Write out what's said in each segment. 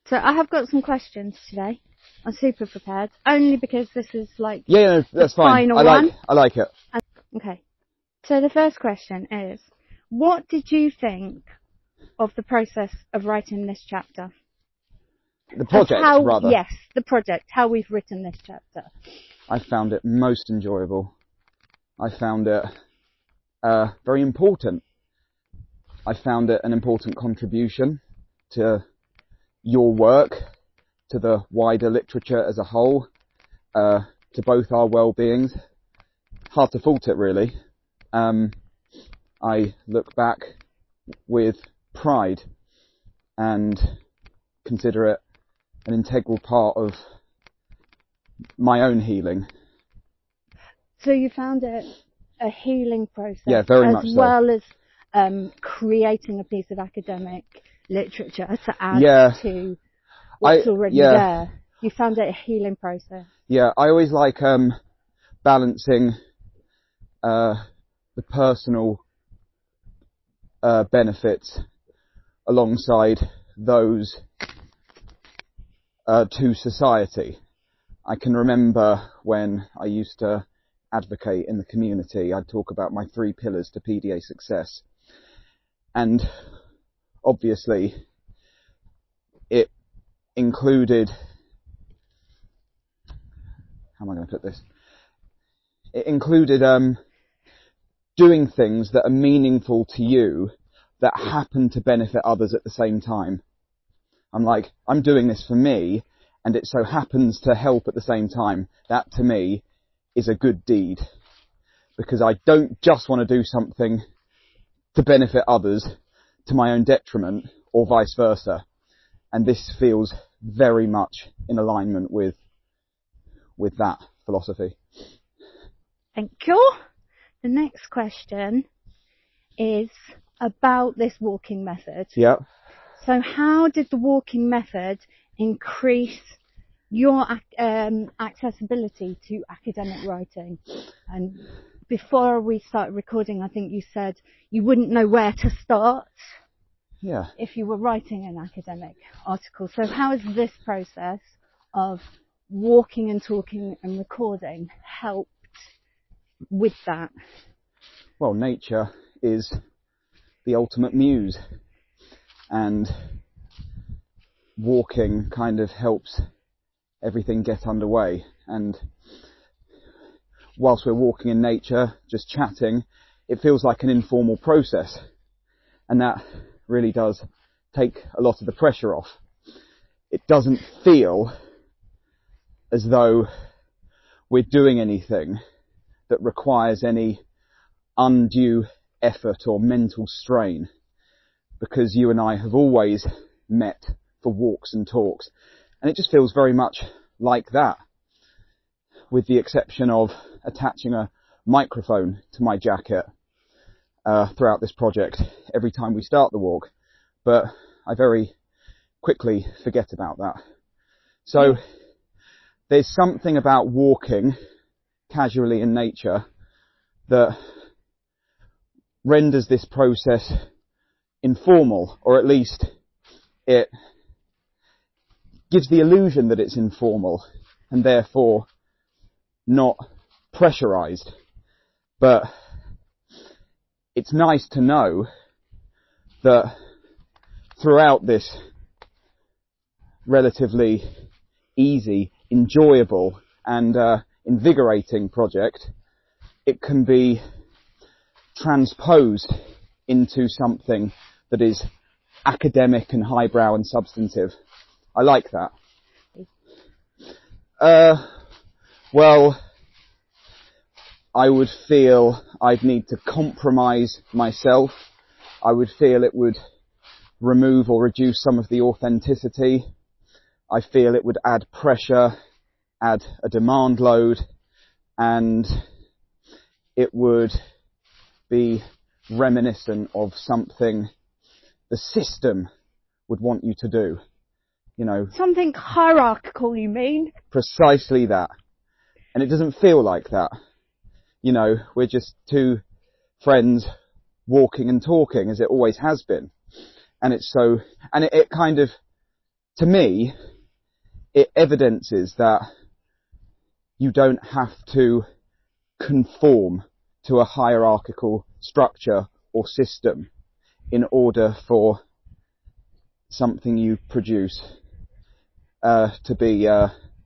So I have got some questions today. I'm super prepared, only because this is like Yeah, that's fine. Final one. I like it. Okay. So the first question is, what did you think of the process of writing this chapter? The project, rather. Yes, the project, how we've written this chapter. I found it most enjoyable. I found it very important. I found it an important contribution to your work, to the wider literature as a whole, to both our well-beings. Hard to fault it, really. I look back with pride and consider it an integral part of my own healing. So you found it a healing process? Yeah, very much so. As well as creating a piece of academic literature to add to what's already there. You found it a healing process? Yeah, I always like balancing the personal benefits alongside those to society. I can remember when I used to advocate in the community, I'd talk about my 3 pillars to PDA success. And obviously it included, how am I going to put this? It included doing things that are meaningful to you that happen to benefit others at the same time. I'm doing this for me, and it so happens to help at the same time. That to me is a good deed, because I don't just want to do something to benefit others to my own detriment, or vice versa. And this feels very much in alignment with that philosophy. Thank you. The next question is about this walking method. Yeah. So how did the walking method increase your accessibility to academic writing? And before we started recording, I think you said you wouldn't know where to start if you were writing an academic article. So how has this process of walking and talking and recording helped with that? Well, nature is the ultimate muse, and walking kind of helps everything get underway. And whilst we're walking in nature, just chatting, it feels like an informal process, and that really does take a lot of the pressure off. It doesn't feel as though we're doing anything that requires any undue effort or mental strain, because you and I have always met for walks and talks, and it just feels very much like that, with the exception of attaching a microphone to my jacket throughout this project every time we start the walk, but I very quickly forget about that. So there's something about walking casually in nature that renders this process informal, or at least it gives the illusion that it's informal and therefore not pressurized. But it's nice to know that throughout this relatively easy, enjoyable and invigorating project, it can be transposed into something that is academic and highbrow and substantive. I like that. Well, I would feel I'd need to compromise myself. I would feel it would remove or reduce some of the authenticity. I feel it would add pressure, add a demand load, and it would be reminiscent of something the system would want you to do. You know, something hierarchical, you mean? Precisely that. And it doesn't feel like that. You know, we're just 2 friends walking and talking, as it always has been. And it's so, and it kind of to me, it evidences that you don't have to conform to a hierarchical structure or system in order for something you produce to be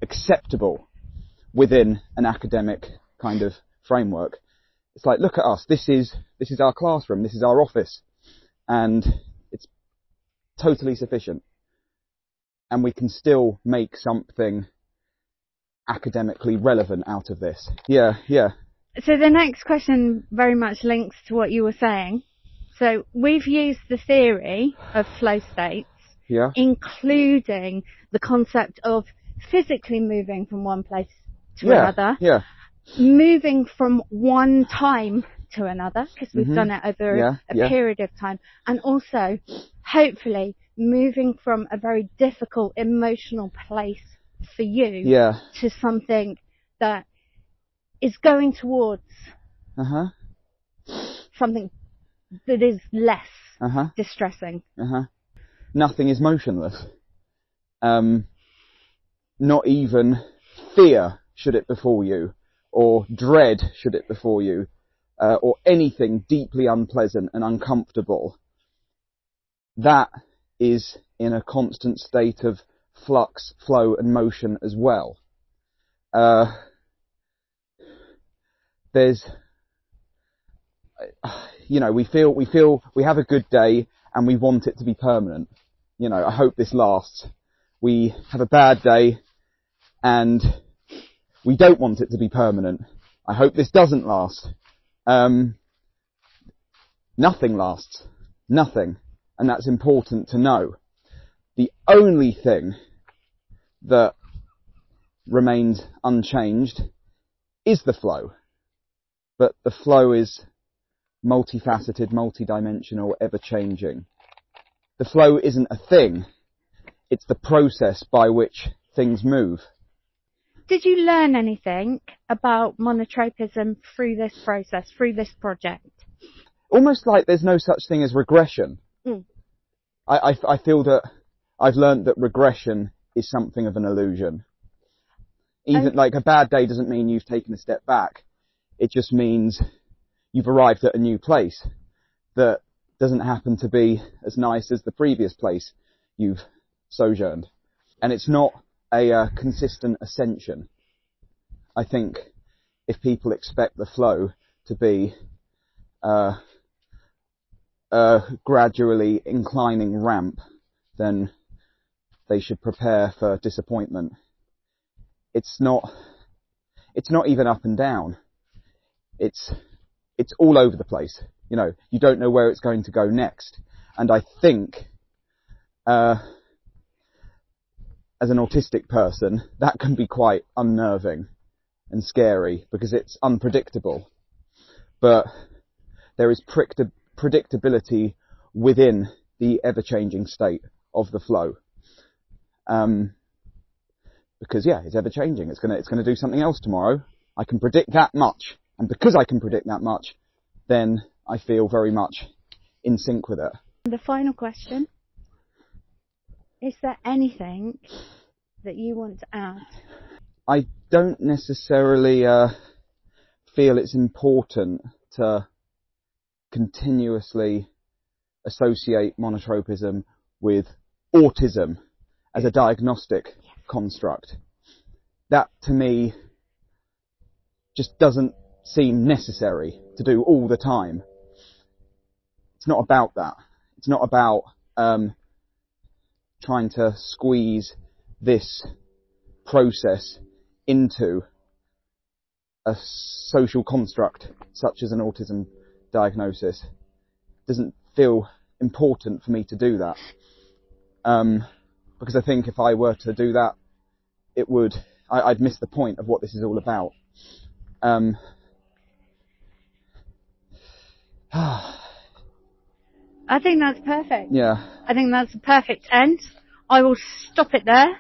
acceptable within an academic kind of framework. It's like, look at us, this is our classroom, this is our office, and it's totally sufficient. And we can still make something academically relevant out of this. Yeah. So the next question very much links to what you were saying. So we've used the theory of flow states, including the concept of physically moving from one place to another, moving from one time to another, because we've done it over a period of time, and also, hopefully, moving from a very difficult emotional place for you to something that is going towards something that is less distressing. Nothing is motionless. Not even fear, should it befall you, or dread, should it befall you, or anything deeply unpleasant and uncomfortable. That is in a constant state of flux, flow and motion as well. There's, we have a good day and we want it to be permanent. I hope this lasts. We have a bad day and we don't want it to be permanent. I hope this doesn't last. Nothing lasts. Nothing. And that's important to know. The only thing that remains unchanged is the flow. But the flow is multifaceted, multidimensional, ever-changing. The flow isn't a thing. It's the process by which things move. Did you learn anything about monotropism through this process, through this project? Almost like there's no such thing as regression. I feel that I've learned that regression is something of an illusion. Even like a bad day doesn't mean you've taken a step back. It just means you've arrived at a new place that doesn't happen to be as nice as the previous place you've sojourned. And it's not a consistent ascension. I think if people expect the flow to be a gradually inclining ramp, then they should prepare for disappointment. It's not even up and down. It's all over the place. You don't know where it's going to go next. And I think, as an autistic person, that can be quite unnerving and scary because it's unpredictable. But there is predictability within the ever-changing state of the flow. Because it's ever-changing. It's gonna do something else tomorrow. I can predict that much. And because I can predict that much, then I feel very much in sync with it. The final question. Is there anything that you want to add? I don't necessarily feel it's important to continuously associate monotropism with autism as a diagnostic construct. That, to me, just doesn't seem necessary to do all the time. It's not about that. It's not about trying to squeeze this process into a social construct such as an autism diagnosis. It doesn't feel important for me to do that. Because I think if I were to do that, I'd miss the point of what this is all about. I think that's perfect. Yeah. I think that's a perfect end. I will stop it there.